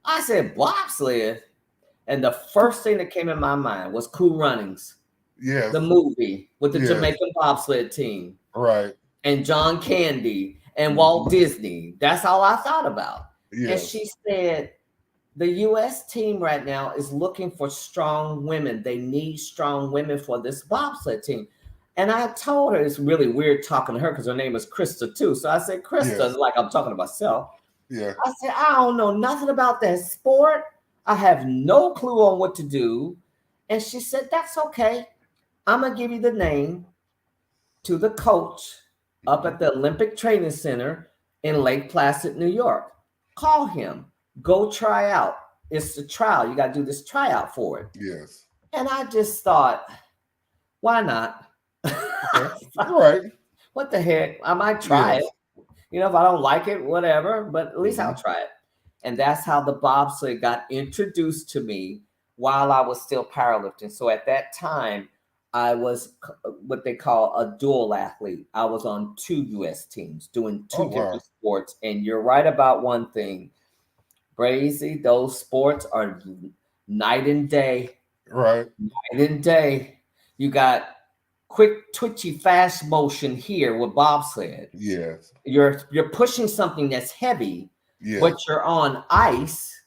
I said, bobsled? And the first thing that came in my mind was Cool Runnings.
Yes.
The movie with the Jamaican bobsled team.
Right.
And John Candy and Walt Disney. That's all I thought about. Yes. And she said, the U.S. team right now is looking for strong women. They need strong women for this bobsled team. And I told her, it's really weird talking to her because her name is Krista too. So I said, Krista, like I'm talking to myself.
Yeah.
I said, I don't know nothing about that sport. I have no clue on what to do. And she said, that's okay. I'm going to give you the name to the coach up at the Olympic Training Center in Lake Placid, New York. Call him. Go try out. It's a trial. You got to do this tryout for it.
Yes.
And I just thought, why not?
Okay. Right.
What the heck? I might try it. If I don't like it, whatever. But at least I'll try it. And that's how the bobsled got introduced to me while I was still powerlifting. So at that time, I was what they call a dual athlete. I was on 2 U.S. teams doing 2 different sports. And you're right about one thing. Brazy, those sports are night and day.
Right.
Night and day. You got quick, twitchy, fast motion here with bobsled.
Yes.
You're pushing something that's heavy. Yes. But you're on ice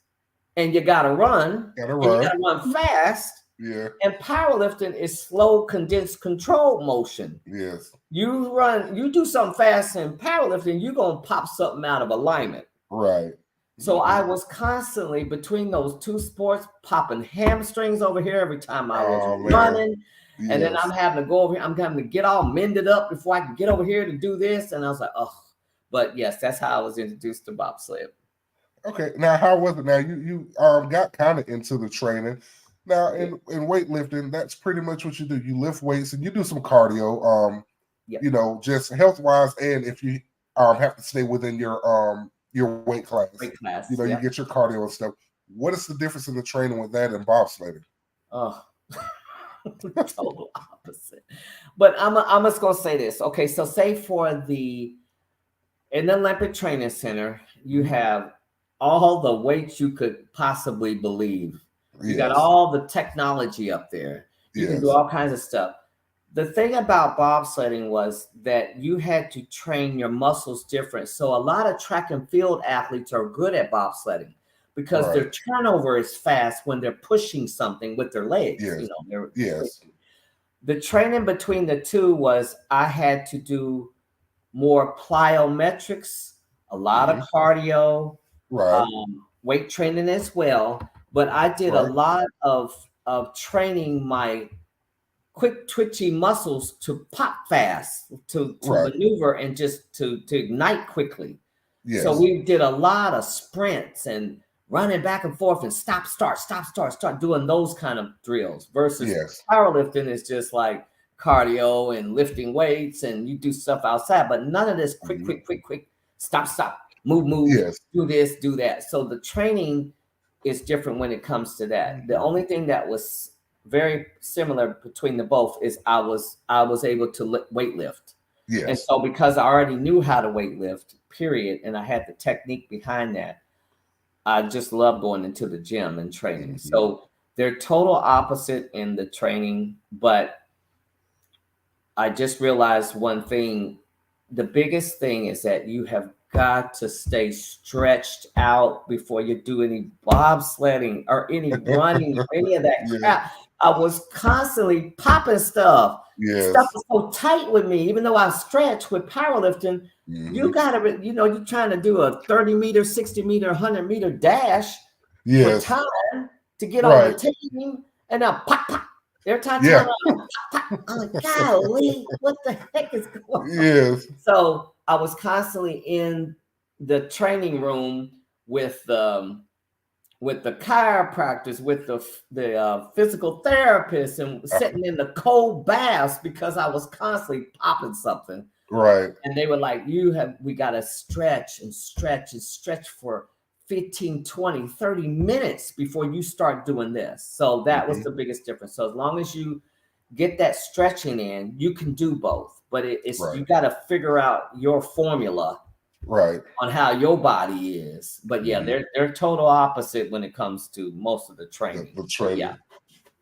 and you gotta run. You gotta run fast.
Yeah.
And powerlifting is slow, condensed, controlled motion.
Yes.
You do something fast in powerlifting, you're gonna pop something out of alignment.
Right.
So I was constantly between those 2 sports popping hamstrings over here every time I was running. Yes. And then I'm having to go over here. I'm having to get all mended up before I can get over here to do this. And I was like, oh. But yes, that's how I was introduced to bobsled.
Okay, now how was it? Now you got kind of into the training. Now in weightlifting, that's pretty much what you do. You lift weights and you do some cardio. Just health wise, and if you have to stay within your weight class. You get your cardio and stuff. What is the difference in the training with that and bobsledding?
Oh, total opposite. But I'm just gonna say this. Okay, so say in the Olympic Training Center, you have all the weights you could possibly believe. You got all the technology up there. You can do all kinds of stuff. The thing about bobsledding was that you had to train your muscles different. So a lot of track and field athletes are good at bobsledding because their turnover is fast when they're pushing something with their legs. The training between the two was I had to do more plyometrics, a lot of cardio, weight training as well. But I did a lot of training my quick twitchy muscles to pop fast, to maneuver and just to ignite quickly. Yes. So we did a lot of sprints and running back and forth and stop, start, doing those kind of drills versus powerlifting is just like cardio and lifting weights and you do stuff outside, but none of this quick stop, move,
Yes.
do this, do that. So the training is different when it comes to that. The only thing that was very similar between the both is I was able to weight lift. And
Yes.
so because I already knew how to weight lift, period, and I had the technique behind that, I just love going into the gym and training. So they're total opposite in the training, but I just realized one thing. The biggest thing is that you have got to stay stretched out before you do any bobsledding or any running or any of that
Yeah.
crap. I was constantly popping stuff.
Yes.
Stuff was so tight with me, even though I stretch with powerlifting. You gotta, you're trying to do a 30-meter, 60-meter, 100-meter dash for
Yes.
time to get on the
Right.
team, and now pop, pop. Every time
Yeah.
I'm like, golly, what the heck is going on?
Yes.
So I was constantly in the training room with the chiropractors, with the physical therapists, and sitting in the cold baths because I was constantly popping something.
Right.
And they were like, we got to stretch and stretch and stretch for 15, 20, 30 minutes before you start doing this. So that was the biggest difference. So as long as you get that stretching in, you can do both. But it's you got to figure out your formula on how your body is. But yeah, they're total opposite when it comes to most of the training.
The training.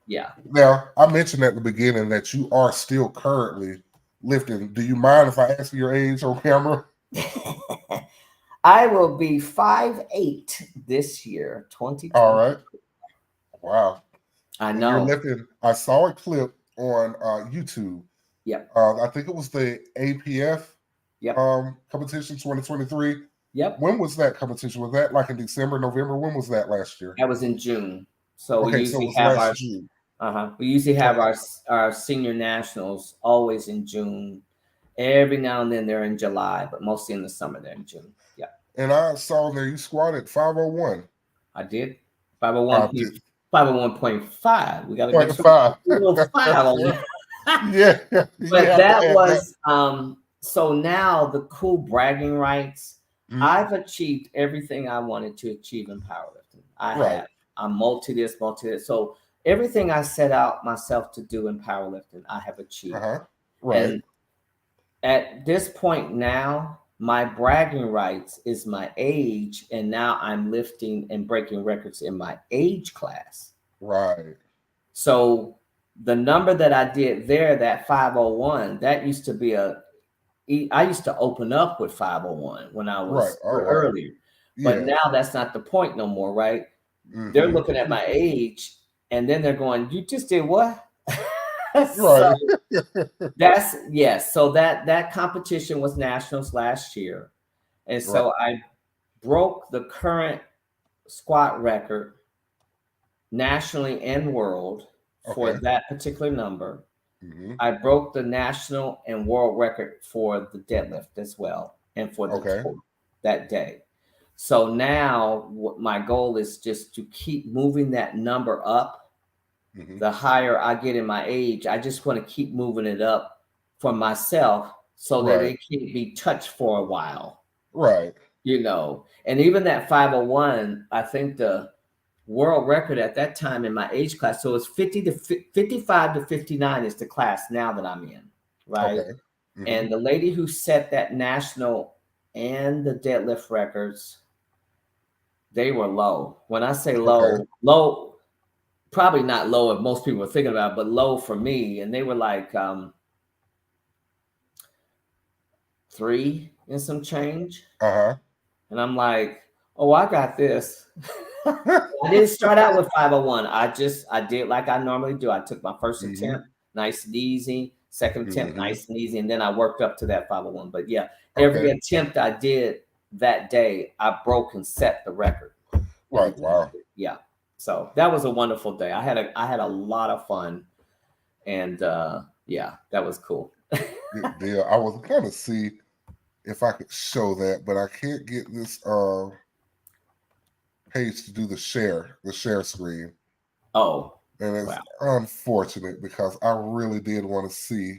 Yeah.
Now, I mentioned at the beginning that you are still currently lifting. Do you mind if I ask your age on camera?
I will be 5'8" this year, 2020.
All right. Wow.
I
And you're
know.
lifting. I saw a clip on YouTube.
Yep.
I think it was the APF
Yep.
competition 2023.
Yep.
When was that competition? Was that like in December, November? When was that last year?
That was in June. So
Okay,
we
so it
usually
was
have
last June.
we usually have our senior nationals always in June. Every now and then they're in July, but mostly in the summer they're in June. Yeah.
And I saw there you squatted 501.
I did. 501.5. We got to make sure
5.
we put a little 5 on there.
Yeah.
But that was so now the cool bragging rights. I've achieved everything I wanted to achieve in powerlifting. I have. I'm multi this. So everything I set out myself to do in powerlifting, I have achieved.
Right.
And at this point now, my bragging rights is my age, and now I'm lifting and breaking records in my age class.
Right.
So the number that I did there, that 501, that used to be I used to open up with 501 when I was earlier. But now that's not the point no more, right? They're looking at my age and then they're going, you just did what? So that's yes. So that competition was nationals last year. And so I broke the current squat record nationally and world for that particular number. I broke the national and world record for the deadlift as well, and for the total that day. So now what my goal is just to keep moving that number up. The higher I get in my age, I just want to keep moving it up for myself so that it can be touched for a while.
Right.
You know, and even that 501, I think the world record at that time in my age class, so it's 55 to 59 is the class now that I'm in, right? And the lady who set that national and the deadlift records, they were low. When I say low, low, probably not low if most people are thinking about it, but low for me. And they were like 3 and some change. And I'm like, oh, I got this. I didn't start out with 501. I did like I normally do. I took my first attempt, nice and easy. Second attempt, nice and easy. And then I worked up to that 501. But yeah, every attempt I did that day, I broke and set the record.
Right. Wow.
Yeah. So that was a wonderful day. I had a lot of fun. And yeah, that was cool.
Good deal. I was going to see if I could show that, but I can't get this page to do the share screen.
Oh.
And it's unfortunate because I really did want to see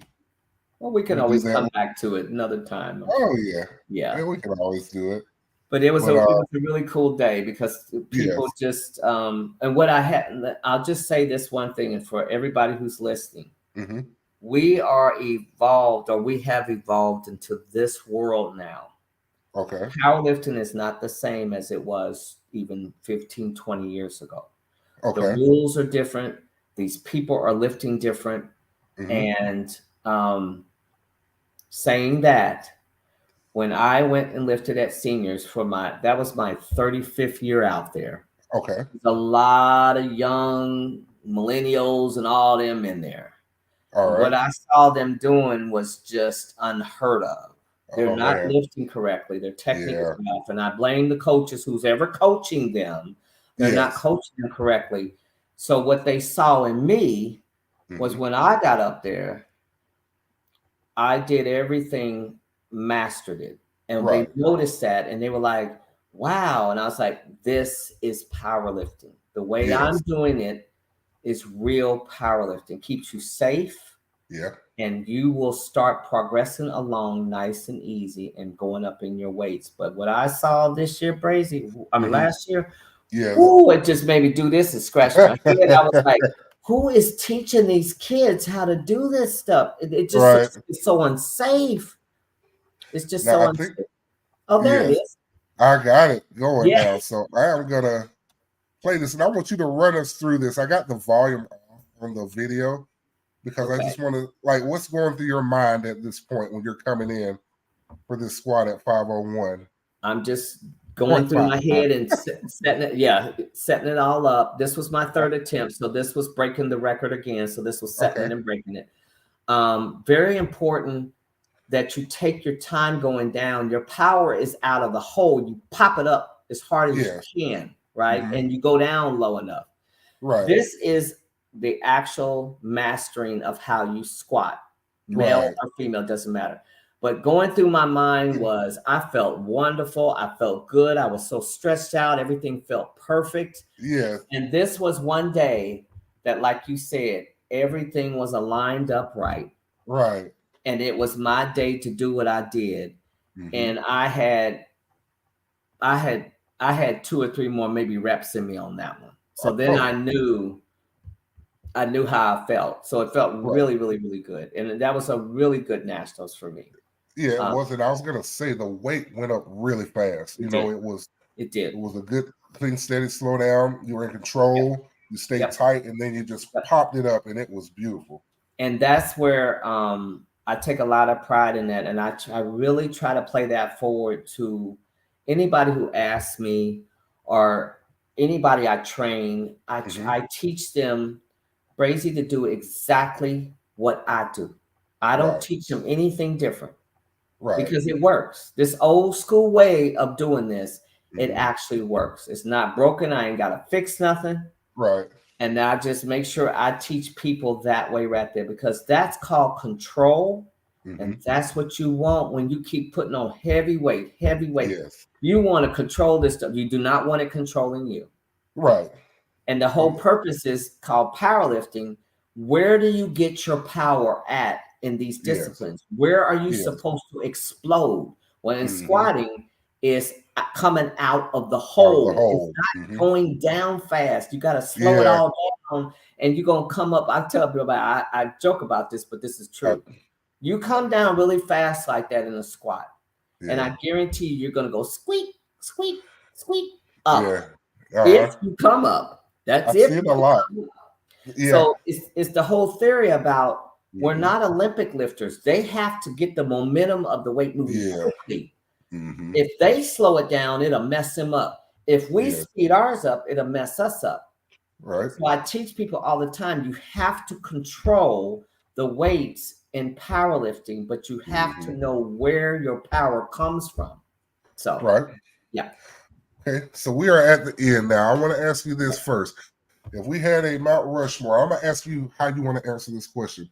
Well, we can
We do
always
that.
come back to it another time. I'm
Oh
sure.
yeah.
Yeah.
Yeah, we can always do it.
But it was
But
a really cool day because people
yes.
just and what I had. I'll just say this one thing, and for everybody who's listening,
Mm-hmm.
we are evolved, or we have evolved into this world now.
Okay.
Powerlifting is not the same as it was even 15, 20 years ago. The
Okay.
rules are different. These people are lifting different.
Mm-hmm.
And saying that, when I went and lifted at seniors that was my 35th year out there.
Okay.
There's a lot of young millennials and all them in there.
All
And what
right.
I saw them doing was just unheard of. They're
Oh
not
man.
lifting correctly. Their technique is
Yeah.
off. And I blame the coaches, who's ever coaching them. They're not
Yes.
coaching them correctly. So what they saw in me was,
Mm-hmm.
when I got up there, I did everything, mastered it. And they
Right.
noticed that and they were like, wow. And I was like, this is powerlifting. The way I'm
Yes.
doing it is real powerlifting. Keeps you safe,
Yeah.
and you will start progressing along nice and easy and going up in your weights. But what I saw this year,
Mm-hmm.
last year,
Yes.
ooh, it just made me do this and scratch my head. I was like, who is teaching these kids how to do this stuff? It just
Right.
it's so unsafe. It's just
Now
so
I think
unsafe. Oh, there it
yes,
is.
I got it going
Yeah.
now. So I am gonna play this, and I want you to run us through this. I got the volume off on the video because I
Okay.
just want to what's going through your mind at this point when you're coming in for this squat at 501.5.
I'm just going through my head and setting it all up. This was my third attempt, so this was breaking the record again. So this was setting it
Okay.
and breaking it. Very important that you take your time going down. Your power is out of the hole. You pop it up as hard as
Yes.
you can, right?
Mm-hmm.
And you go down low enough.
Right.
This is the actual mastering of how you squat. Male
Right.
or female, doesn't matter. But going through my mind was, I felt wonderful. I felt good. I was so stretched out. Everything felt perfect.
Yes.
And this was one day that, like you said, everything was aligned up right.
Right.
And it was my day to do what I did.
Mm-hmm.
And I had 2 or 3 more maybe reps in me on that one. So then I knew how I felt. So it felt
Right.
really, really, really good. And that was a really good nationals for me.
Yeah, it was. And I was gonna say the weight went up really fast.
It
You know,
did.
it
It
was a good, clean, steady slow down. You were in control. You stayed
Yep.
tight, and then you just
Yep.
popped it up, and it was beautiful.
And that's where I take a lot of pride in that. And I really try to play that forward to anybody who asks me, or anybody I train. I teach them, Brazy, to do exactly what I do. I don't
Right.
teach them anything different.
Right.
Because it works. This old school way of doing this, it
Mhm.
actually works. It's not broken. I ain't got to fix nothing.
Right.
And I just make sure I teach people that way right there, because that's called control. And
Mhm.
that's what you want when you keep putting on heavy weight.
Yes.
You want to control this stuff. You do not want it controlling you.
Right.
And the whole purpose is called powerlifting. Where do you get your power at in these disciplines?
Yes.
Where are you
Yes.
supposed to explode? When in
Mhm.
squatting is coming out of the hole.
hole.
It's not going down fast. You got to slow it
Yeah.
all down, and you're going to come up. I tell people, I joke about this, but this is true. You come down really fast like that in a squat, and
Yeah.
I guarantee you're going to go squeak, squeak, squeak up.
Yeah.
If you come up, that's
I
it.
see it a lot. Yeah.
So it's the whole theory about we're
Mhm.
not Olympic lifters. They have to get the momentum of the weight moving
Yeah.
quickly.
Mhm.
If they slow it down, it'll mess them up. If we
Yes.
speed ours up, it'll mess us up.
Right.
So I teach people all the time, you have to control the weights in powerlifting, but you have to know where your power comes from. So,
Right.
yeah.
Okay. So we are at the end now. I want to ask you this first. If we had a Mount Rushmore, I'm gonna ask you how you want to answer this question.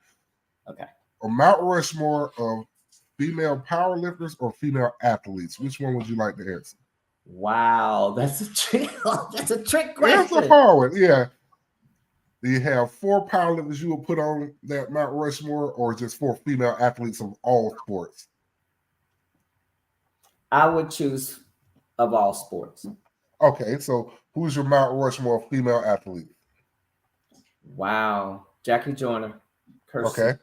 Okay.
A Mount Rushmore of female powerlifters or female athletes, which one would you like to answer?
Wow, that's a trick. That's a trick
That's a
question.
hard one. Yeah. Do you have 4 powerlifters you will put on that Mount Rushmore, or just 4 female athletes of all sports?
I would choose of all sports.
Okay, so who's your Mount Rushmore female athlete?
Wow. Jackie Joyner, Kirsty.
Okay,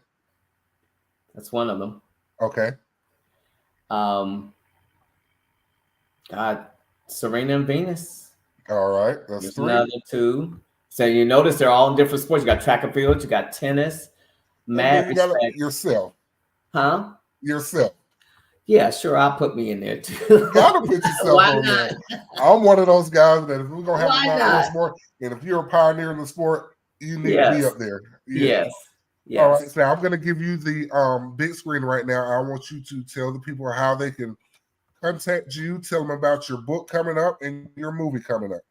That's one of them.
okay,
Um, God, Serena and Venus.
all right. That's
There's
3.
another 2. So you notice they're all in different sports. You got track and field, you got tennis,
And then
mad
you got
respect.
yourself.
Huh?
Yourself.
Yeah, sure. I'll put me in there too.
You gotta put yourself
Why
on
not?
there. I'm one of those guys that if we're gonna have
Why
a Mount
not?
Rushmore, and if you're a pioneer in the sport, you need to be
Yes.
up there. Yeah.
Yes.
All right.
Yes.
So I'm gonna give you the big screen right now. I want you to tell the people how they can contact you, tell them about your book coming up and your movie coming up.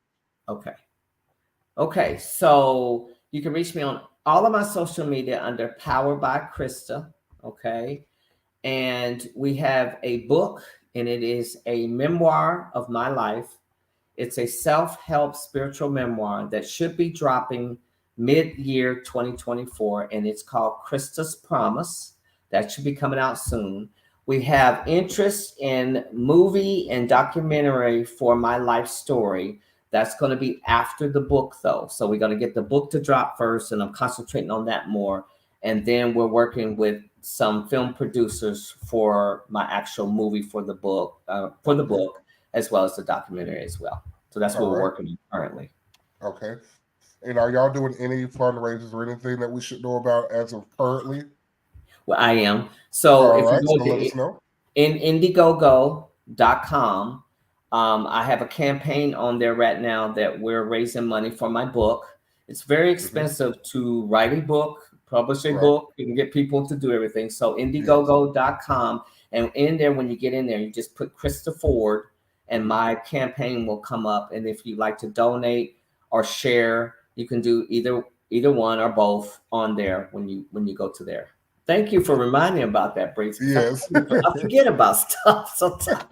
Okay. Okay. So you can reach me on all of my social media under Powered by Krista. Okay. And we have a book, and it is a memoir of my life. It's a self-help spiritual memoir that should be dropping mid-year 2024, and it's called Krista's Promise. That should be coming out soon. We have interest in movie and documentary for my life story. That's going to be after the book, though. So we're going to get the book to drop first, and I'm concentrating on that more. And then we're working with some film producers for my actual movie for the book, as well as the documentary as well. So that's what we're working on currently.
Okay. And are y'all doing any fundraisers or anything that we should know about as of currently?
Well, I am. So
All
if
right.
you
So
go
let
to
us know.
Indiegogo.com, I have a campaign on there right now that we're raising money for my book. It's very expensive to write a book, publish a book. You can get people to do everything. So Indiegogo.com, and in there, when you get in there, you just put Krista Ford, and my campaign will come up. And if you'd like to donate or share, you can do either one or both on there when you go to there. Thank you for reminding me about that, Briggs.
Yes.
I forget about stuff sometimes.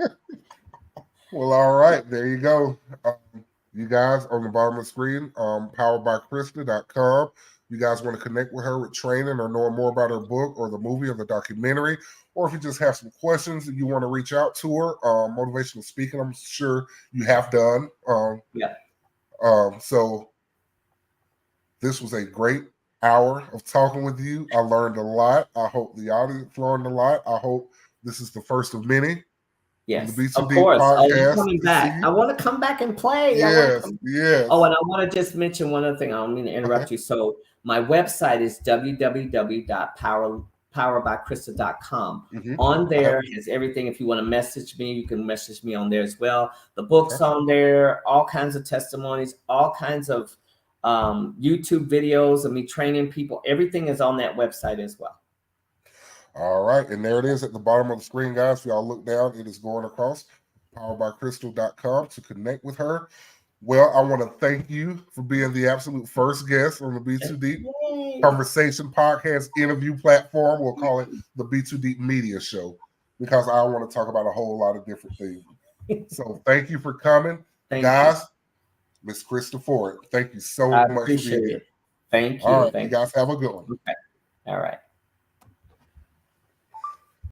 Well, all right. There you go. You guys on the bottom of the screen, poweredbykrista.com. You guys want to connect with her with training or knowing more about her book or the movie or the documentary, or if you just have some questions and you want to reach out to her, motivational speaking, I'm sure you have done.
Yeah.
So this was a great hour of talking with you. I learned a lot. I hope the audience learned a lot. I hope this is the first of many.
Yes,
the
of
B2D
course. Oh, you're
podcast.
coming back. I want to come back and play.
Yes, yes.
Oh, and I want to just mention one other thing. I don't mean to interrupt you. So my website is www.poweredbykrista.com. On there is everything. If you want to message me, you can message me on there as well. The book's on there, all kinds of testimonies, all kinds of YouTube videos of me training people. Everything is on that website as well.
All right. And there it is at the bottom of the screen, guys. If y'all look down, it is going across poweredbykrista.com to connect with her. Well, I want to thank you for being the absolute first guest on the B2D Conversation Podcast interview platform. We'll call it the B2D Media Show because I want to talk about a whole lot of different things. So thank you for coming. Guys, Miss Krista Ford, thank you so much for being here.
Thank you.
All right. You guys have a good one.
Okay. All right.